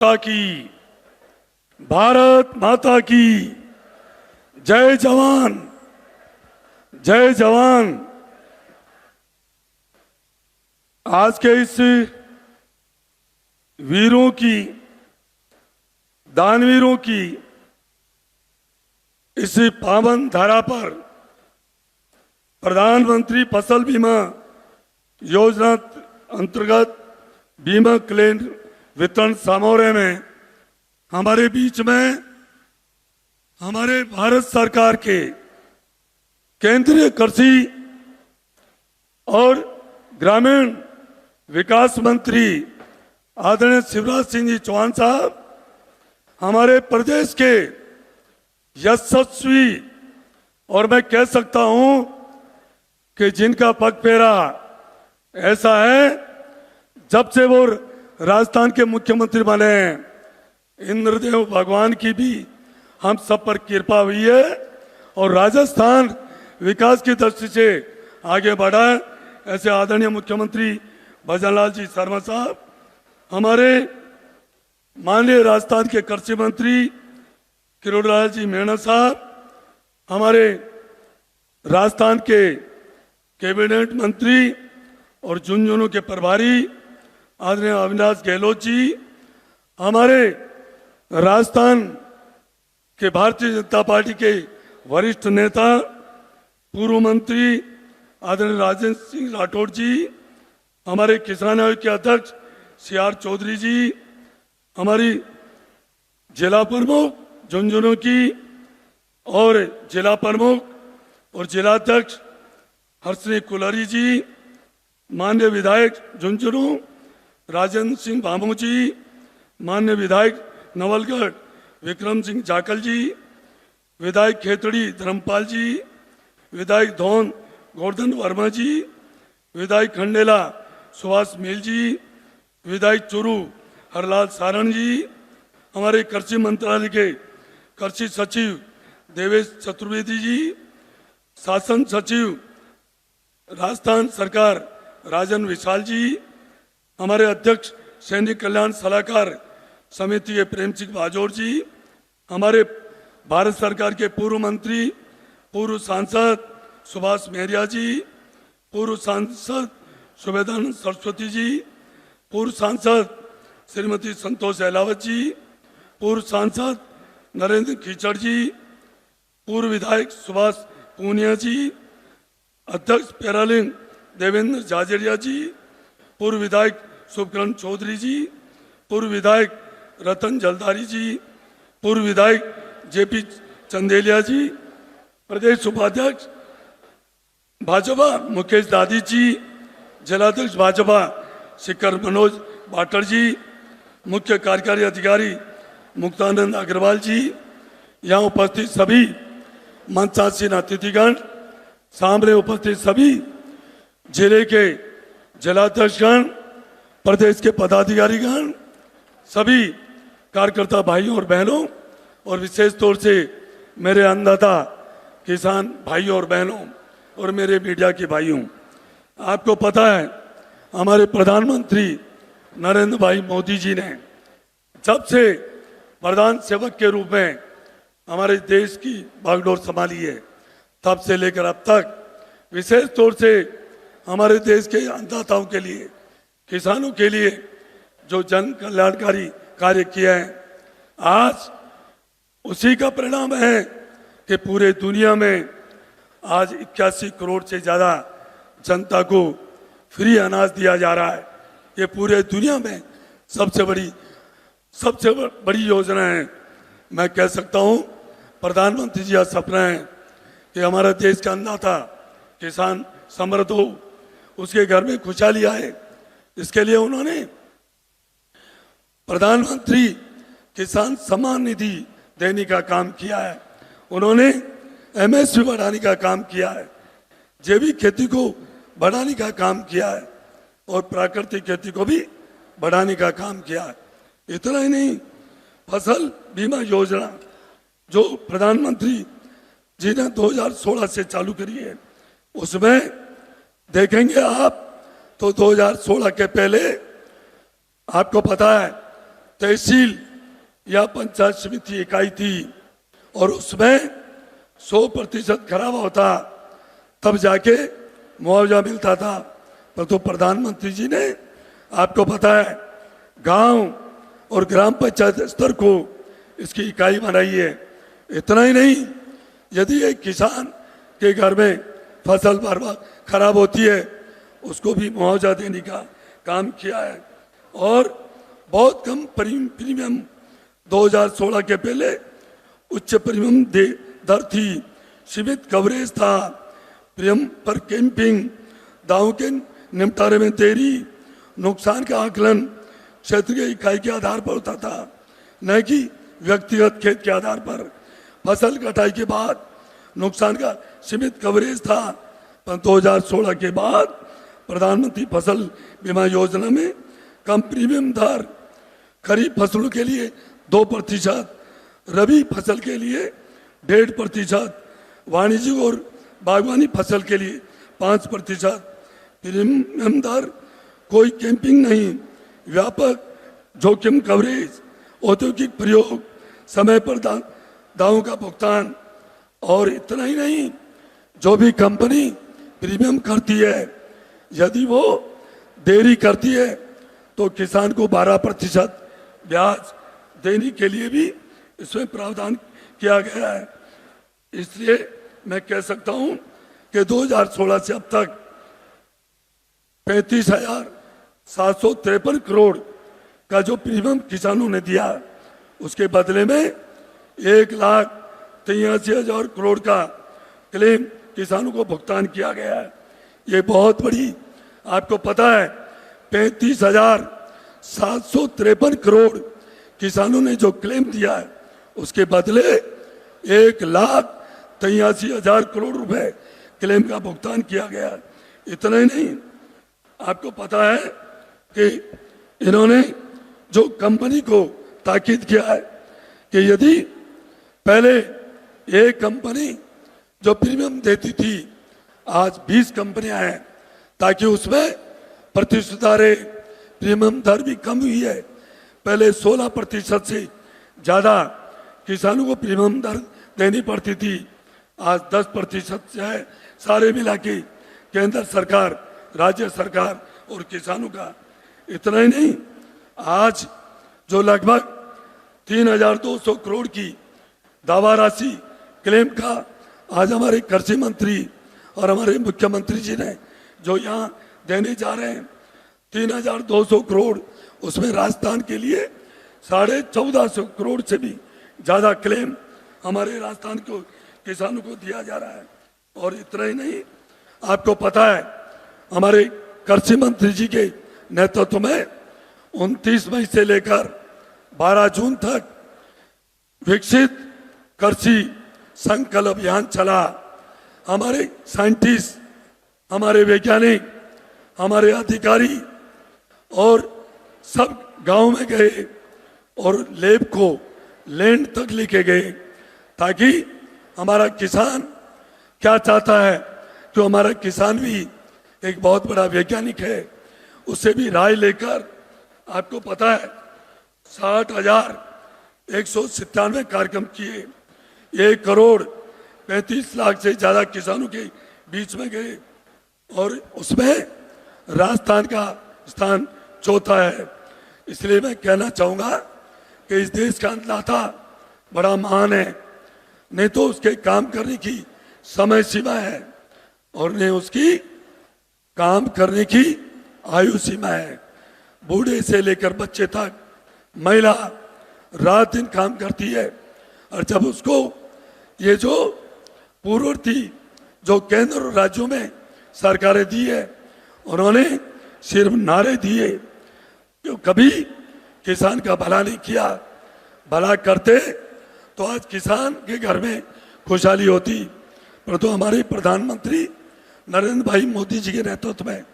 माता की, भारत माता की जय जवान, जय जवान। आज के इस वीरों की, दानवीरों की इस पावन धारा पर प्रधानमंत्री फसल बीमा योजना अंतर्गत बीमा क्लेम वितरण समारोह में हमारे बीच में हमारे भारत सरकार के केंद्रीय कृषि और ग्रामीण विकास मंत्री आदरणीय शिवराज सिंह जी चौहान साहब, हमारे प्रदेश के यशस्वी और मैं कह सकता हूं कि जिनका पग फेरा ऐसा है जब से वो राजस्थान के मुख्यमंत्री बने हैं। इंद्रदेव भगवान की भी हम सब पर कृपा हुई है और राजस्थान विकास की दृष्टि से आगे बढ़ा है। ऐसे आदरणीय मुख्यमंत्री भजनलाल जी शर्मा साहब, हमारे माननीय राजस्थान के कृषि मंत्री किरोड़लाल जी मीणा साहब, हमारे राजस्थान के कैबिनेट मंत्री और झुंझुनू के प्रभारी आदरणीय अविनाश गहलोत जी, हमारे राजस्थान के भारतीय जनता पार्टी के वरिष्ठ नेता पूर्व मंत्री आदरणीय राजेंद्र सिंह राठौड़ जी, हमारे किसान आयोग के अध्यक्ष CR चौधरी जी, हमारी जिला प्रमुख झुंझुनू की और जिला प्रमुख और जिलाध्यक्ष हर्षनी कुलारी जी, माननीय विधायक झुंझुनू राजेंद्र सिंह भामू जी, माननीय विधायक नवलगढ़ विक्रम सिंह जाकल जी, विधायक खेतड़ी धर्मपाल जी, विधायक धौन गोवर्धन वर्मा जी, विधायक खंडेला सुभाष मील जी, विधायक चुरू हरलाल सारण जी, हमारे कृषि मंत्रालय के कृषि सचिव देवेश चतुर्वेदी जी, शासन सचिव राजस्थान सरकार राजन विशाल जी, हमारे अध्यक्ष सैनिक कल्याण सलाहकार समिति के प्रेम सिंह बाजोर जी, हमारे भारत सरकार के पूर्व मंत्री पूर्व सांसद सुभाष मेहरिया जी, पूर्व सांसद सुबेदानंद सरस्वती जी, पूर्व सांसद श्रीमती संतोष अहलावत जी, पूर्व सांसद नरेंद्र कीचड़ जी, पूर्व विधायक सुभाष पूनिया जी, अध्यक्ष पेरालिंग देवेंद्र जाजरिया जी, पूर्व विधायक शुभकरण चौधरी जी, पूर्व विधायक रतन जलधारी जी, पूर्व विधायक JP चंदेलिया जी, प्रदेश उपाध्यक्ष भाजपा मुकेश दादी जी, जिलाध्यक्ष भाजपा शिखर मनोज बाटर जी, मुख्य कार्यकारी अधिकारी मुक्तानंद अग्रवाल जी, यहाँ उपस्थित सभी मंचासीन अतिथिगण, सामने उपस्थित सभी जिले के जिलाध्यक्षगण, प्रदेश के पदाधिकारीगण, सभी कार्यकर्ता भाइयों और बहनों और विशेष तौर से मेरे अन्नदाता किसान भाइयों और बहनों और मेरे मीडिया के भाइयों, आपको पता है हमारे प्रधानमंत्री नरेंद्र भाई मोदी जी ने जब से प्रधान सेवक के रूप में हमारे देश की बागडोर संभाली है, तब से लेकर अब तक विशेष तौर से हमारे देश के अन्नदाताओं के लिए, किसानों के लिए जो जन कल्याणकारी कार्य किए हैं, आज उसी का परिणाम है कि पूरे दुनिया में आज 81 करोड़ से ज़्यादा जनता को फ्री अनाज दिया जा रहा है। ये पूरे दुनिया में सबसे बड़ी योजना है। मैं कह सकता हूँ प्रधानमंत्री जी का सपना है कि हमारा देश का अन्नदाता किसान समृद्ध हो, उसके घर में खुशहाली आए। इसके लिए उन्होंने प्रधानमंत्री किसान सम्मान निधि देने का काम किया है, उन्होंने MSP बढ़ाने का काम किया है, जैविक खेती को बढ़ाने का काम किया है और प्राकृतिक खेती को भी बढ़ाने का काम किया है। इतना ही नहीं, फसल बीमा योजना जो प्रधानमंत्री जी ने 2016 से चालू करी है, उसमें देखेंगे आप तो 2016 के पहले आपको पता है तहसील या पंचायत समिति इकाई थी और उसमें 100% खराब होता तब जाके मुआवजा मिलता था। पर तो प्रधानमंत्री जी ने, आपको पता है, गांव और ग्राम पंचायत स्तर को इसकी इकाई बनाई है। इतना ही नहीं, यदि एक किसान के घर में फसल बर्बाद खराब होती है उसको भी मुआवजा देने का काम किया है। और बहुत कम प्रीमियम 2016 के पहले उच्च प्रीमियम दर थी, सीमित कवरेज था, प्रीमियम पर कैंपिंग, दावों के निपटारे में देरी, नुकसान का आकलन क्षेत्रीय इकाई के आधार पर होता था, न कि व्यक्तिगत खेत के आधार पर। फसल कटाई के बाद नुकसान का सीमित कवरेज था, पर 2016 के बाद प्रधानमंत्री फसल बीमा योजना में कम प्रीमियम दर, खरीफ फसलों के लिए 2%, रबी फसल के लिए 1.5%, वाणिज्यिक और बागवानी फसल के लिए 5%, प्रीमियम दर, कोई कैंपिंग नहीं, व्यापक जोखिम कवरेज, औद्योगिक प्रयोग, समय पर दावों का भुगतान। और इतना ही नहीं, जो भी कंपनी प्रीमियम करती है यदि वो देरी करती है तो किसान को 12% ब्याज देने के लिए भी इसमें प्रावधान किया गया है। इसलिए मैं कह सकता हूं कि 2016 से अब तक 35,753 करोड़ का जो प्रीमियम किसानों ने दिया, उसके बदले में 1,83,000 करोड़ का क्लेम किसानों को भुगतान किया गया है। ये बहुत बड़ी, आपको पता है, 35,753 करोड़ किसानों ने जो क्लेम दिया है उसके बदले 1,83,000 करोड़ रुपए क्लेम का भुगतान किया गया। इतना ही नहीं, आपको पता है कि इन्होंने जो कंपनी को ताकीद किया है कि यदि पहले एक कंपनी जो प्रीमियम देती थी, आज 20 कंपनियां हैं, ताकि उसमें प्रतिस्पर्धा रहे। प्रीमियम दर भी कम हुई है, पहले 16% से ज्यादा किसानों को प्रीमियम दर देनी पड़ती थी, आज 10% से है। सारे मिला के केंद्र सरकार, राज्य सरकार और किसानों का। इतना ही नहीं, आज जो लगभग 3,200 करोड़ की दावा राशि क्लेम का आज हमारे कृषि मंत्री और हमारे मुख्यमंत्री जी ने जो यहाँ देने जा रहे हैं 3,200 करोड़, उसमें राजस्थान के लिए 1450 करोड़ से भी ज्यादा क्लेम हमारे राजस्थान को किसानों को दिया जा रहा है। और इतना ही नहीं, आपको पता है हमारे कृषि मंत्री जी के नेतृत्व में 29 मई से लेकर 12 जून तक विकसित कृषि संकल्प अभियान चला। हमारे साइंटिस्ट, हमारे वैज्ञानिक, हमारे अधिकारी और सब गांव में गए और लैब को लैंड तक लेके गए, ताकि हमारा किसान क्या चाहता है, तो हमारा किसान भी एक बहुत बड़ा वैज्ञानिक है, उससे भी राय लेकर, आपको पता है 60,197 कार्यक्रम किए, 1,35,00,000 से ज्यादा किसानों के बीच में गए और उसमें राजस्थान का स्थान चौथा है। इसलिए मैं कहना चाहूंगा कि इस देश का अन्नदाता बड़ा महान है, नहीं तो उसके काम करने की समय सीमा है और नहीं उसकी काम करने की आयु सीमा है। बूढ़े से लेकर बच्चे तक महिला रात दिन काम करती है। और जब उसको ये जो पूर्ववर्ती जो केंद्र और राज्यों में सरकारें दी है, उन्होंने सिर्फ नारे दिए, क्यों कभी किसान का भला नहीं किया। भला करते तो आज किसान के घर में खुशहाली होती। परंतु हमारे प्रधानमंत्री नरेंद्र भाई मोदी जी के नेतृत्व में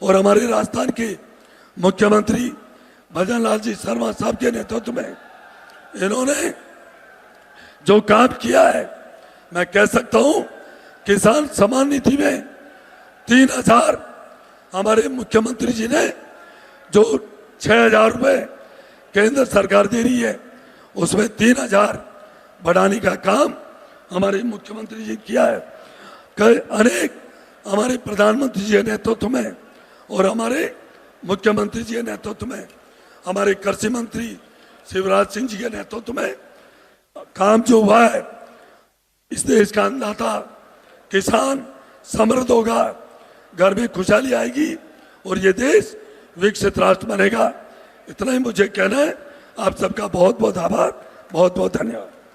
और हमारे राजस्थान के मुख्यमंत्री भजन लाल जी शर्मा साहब के नेतृत्व में इन्होंने जो काम किया है, मैं कह सकता हूं किसान सम्मान निधि में 3,000 हमारे मुख्यमंत्री जी ने जो 6,000 रुपए केंद्र सरकार दे रही है, उसमें 3,000 बढ़ाने का काम हमारे मुख्यमंत्री जी ने किया है। कई अनेक हमारे प्रधानमंत्री जी के नेतृत्व में और हमारे मुख्यमंत्री जी के नेतृत्व में, हमारे कृषि मंत्री शिवराज सिंह जी के नेतृत्व में काम जो हुआ है, इस देश का अन्नदाता किसान समृद्ध होगा, घर में खुशहाली आएगी और ये देश विकसित राष्ट्र बनेगा। इतना ही मुझे कहना है। आप सबका बहुत बहुत आभार, बहुत बहुत धन्यवाद।